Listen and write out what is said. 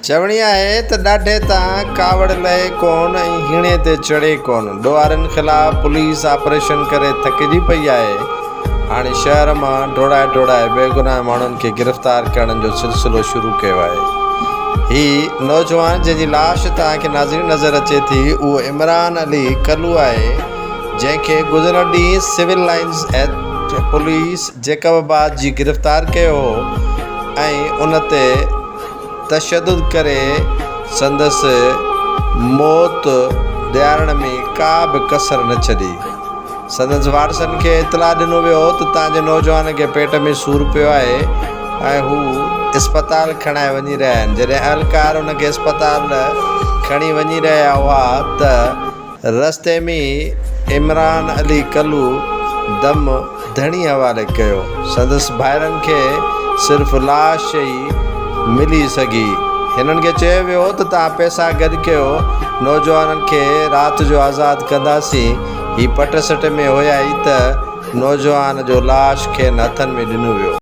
चवणी आहे त ॾाढे तां कावड़ लहे कोन ऐं हीणे ते चढ़े कोन। ॾोहारनि ख़िलाफ़ पुलिस ऑपरेशन करे थकिजी पई आहे। हाणे शहर मां डोड़ाए बेगुनाह माण्हुनि खे गिरफ़्तार करण जो सिलसिलो शुरू कयो आहे। ही नौजवान जंहिंजी लाश तव्हांखे नाज़रीन नज़र अचे थी उहो इमरान अली कल्लू आहे, जंहिंखे गुज़िरियल ॾींहुं सिविल लाइन्स पुलिस जैकबाबाद जी गिरफ़्तार कयो हो ऐं उन ते तशद्दुद करे संदसि मौत ॾियारण में का बि कसर न छॾी। संदसि वारसनि खे इतलाह ॾिनो वियो त तव्हांजे नौजवान खे पेट में सूरु पियो आहे ऐं हू इस्पताल खणाए वञी रहिया आहिनि। जॾहिं अहलकार उनखे इस्पताल खणी वञी रहिया हुआ त रस्ते में इमरान अली कल्लू दम धणी हवाले कयो। संदसि भाइरनि खे सिर्फ़ु लाश ई मिली सघी। हिननि खे चयो वियो त तव्हां पैसा गॾु कयो, नौजवाननि खे राति जो आज़ादु कंदासीं। ही पट सट में हुया ई त नौजवान जो लाश खे हथनि में ॾिनो वियो।